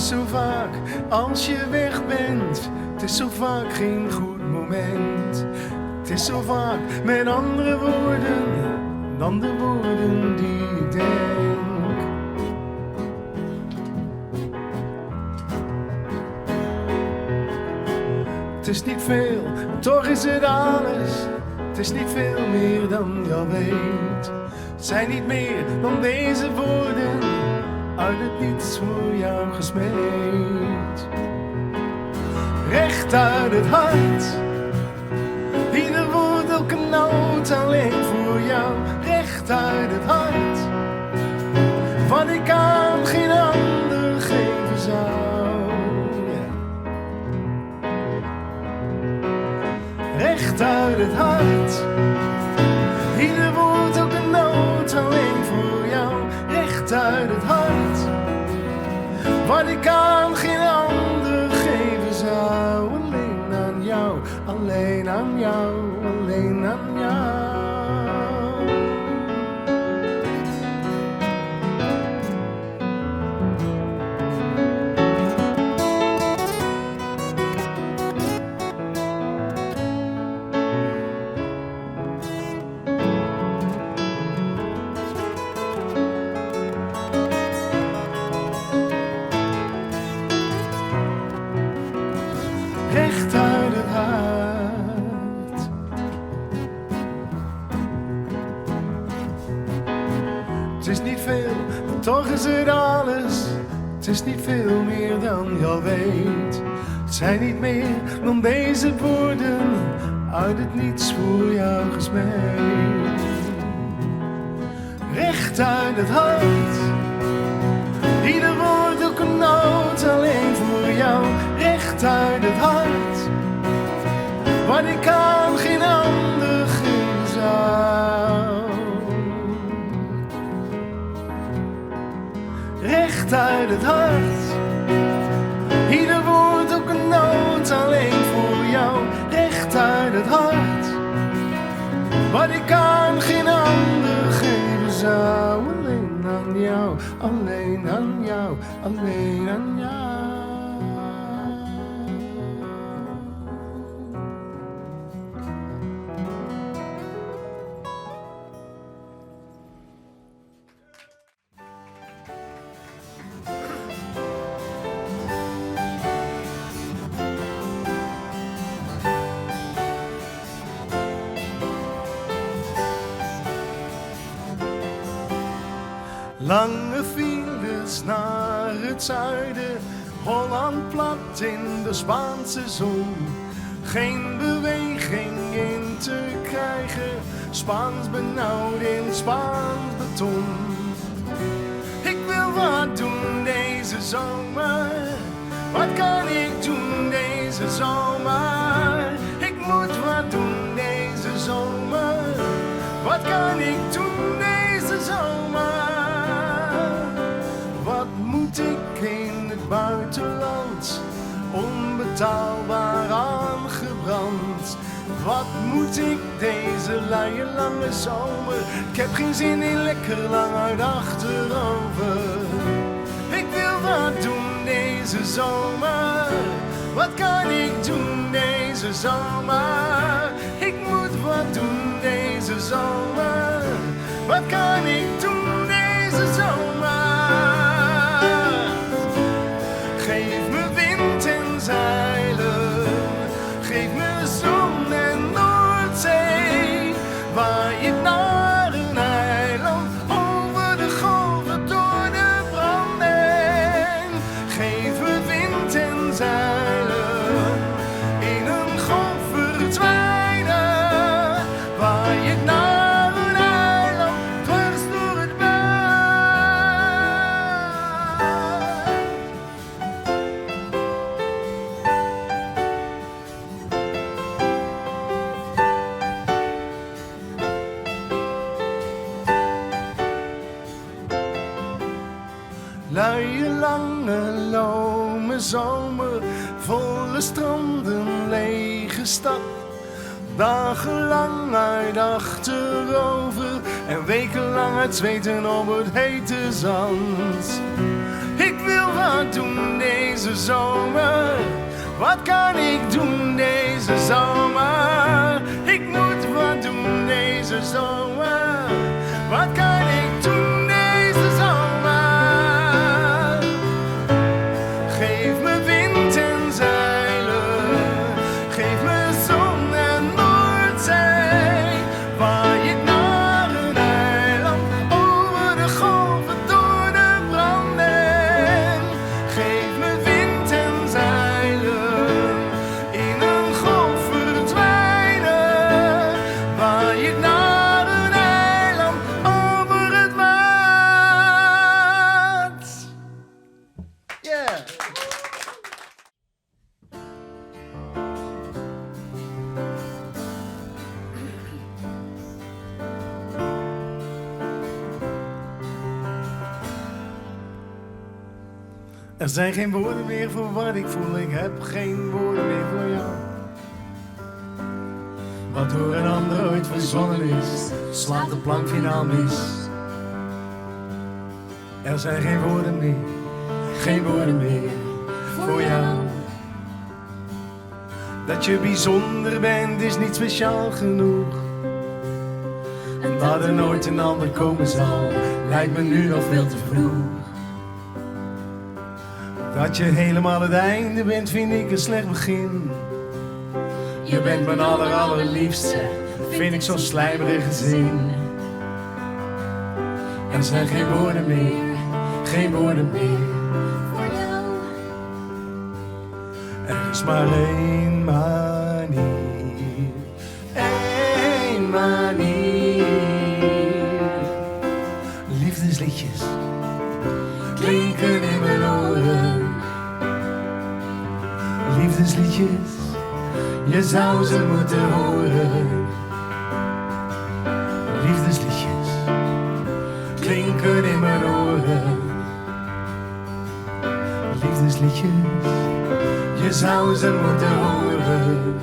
is zo vaak als je weg bent, het is zo vaak geen goed moment. Het is zo vaak met andere woorden dan de woorden die ik denk. Het is niet veel, toch is het alles. Het is niet veel meer dan je al weet. Het zijn niet meer dan deze woorden, uit het niets voor jou gesmeed. Recht uit het hart, ieder woord, elke noot alleen voor jou. Recht uit het hart, wat ik aan geen ander geven zou. Recht uit het hart, ieder woord, elke noot alleen voor jou. Recht uit het hart, wat ik aan geen ander geven zou. Alleen aan jou, alleen aan jou, alleen aan jou. Recht uit het hart. Het is niet veel, toch is het alles. Het is niet veel meer dan je al weet. Het zijn niet meer dan deze woorden, uit het niets voor jou gesmeed. Recht uit het hart, ieder woord, ook een noot alleen voor jou. Recht uit het hart, wat ik aan geen ander geven zou. Recht uit het hart, ieder woord, ook een noot alleen voor jou. Recht uit het hart, wat ik aan geen ander geven zou. Alleen aan jou, alleen aan jou, alleen aan jou. Lange files naar het zuiden, Holland plat in de Spaanse zon. Geen beweging in te krijgen, Spaans benauwd in Spaans beton. Ik wil wat doen deze zomer, wat kan ik doen deze zomer? Ik moet wat doen deze zomer, wat kan ik doen deze zomer? Wat moet ik in het buitenland, onbetaalbaar aangebrand? Wat moet ik deze luie lange zomer? Ik heb geen zin in lekker lang uit achterover. Ik wil wat doen deze zomer, wat kan ik doen deze zomer? Ik moet wat doen deze zomer, wat kan ik doen deze zomer? Geef me wind en zeilen, geef me zon en Noordzee. Waai het naar een eiland, over de golven, door de branding. Geef me wind en zeilen, in een golf verdwijnen. Waai het naar een eiland, dwars door het buiten. Luie, lange, lome zomer, volle stranden, lege stad. Dagenlang uit achterover en wekenlang uit zweten op het hete zand. Ik wil wat doen, nee. deze zomer? Wat kan ik doen deze zomer? Ik moet wat doen deze zomer. Wat kan ik doen deze zomer? Geef me wind en zeilen. Geef me zon en Noordzee. Waai ik naar een eiland over de golven door de branden. Geef me wind en zeilen. In een golf verdwijnen. Waai ik naar een eiland over het water. Yeah. Er zijn geen woorden meer voor wat ik voel, ik heb geen woorden meer voor jou. Wat door een ander ooit verzonnen is, slaat de plank finaal mis. Er zijn geen woorden meer voor jou. Dat je bijzonder bent is niet speciaal genoeg. En dat er nooit een ander komen zal, lijkt me nu nog veel te vroeg. Dat je helemaal het einde bent, vind ik een slecht begin. Je bent mijn allerliefste, vind ik zo'n slijmerige zin. Er zijn geen woorden meer voor jou. Er is maar één manier. Liefdesliedjes klinken in mijn oren. Liefdesliedjes, je zou ze moeten horen. Liefdesliedjes klinken in mijn oren. Liefdesliedjes, je zou ze moeten horen.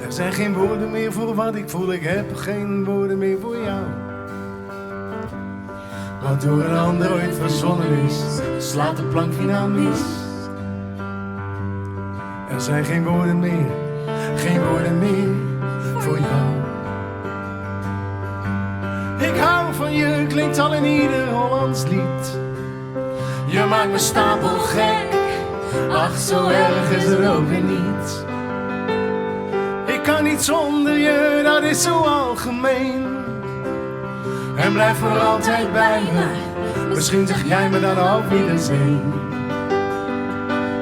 Er zijn geen woorden meer voor wat ik voel, ik heb geen woorden meer voor jou. Wat door een ander ooit verzonnen is, slaat de plank finaal mis. Er zijn geen woorden meer voor jou. Ik hou van je, klinkt al in ieder Hollands lied. Je maakt me stapel gek, ach zo erg is er ook weer niet. Ik kan niet zonder je, dat is zo algemeen. En blijf voor altijd bij me, misschien zeg jij me dan ook wiederzien.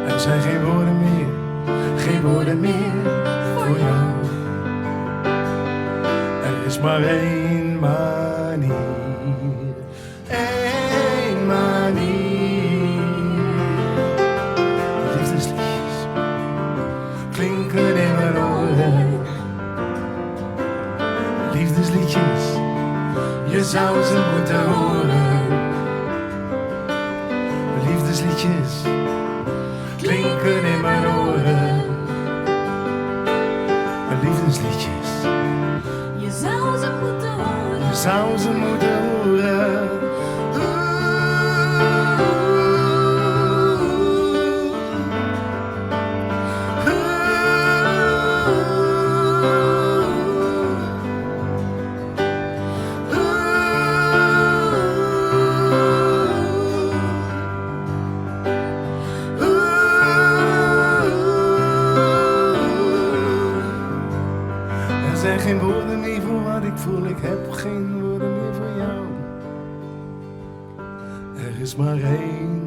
Er zijn geen woorden meer voor jou. Er is maar één manier. Liefdesliedjes klinken in mijn oren. Liefdesliedjes, je zou ze moeten horen. Liefdesliedjes klinken in mijn oren. Liefdesliedjes, Je zou ze moeten horen. je zou ze moeten horen. Er zijn geen woorden meer voor wat ik voel, ik heb geen woorden meer voor jou. Er is maar één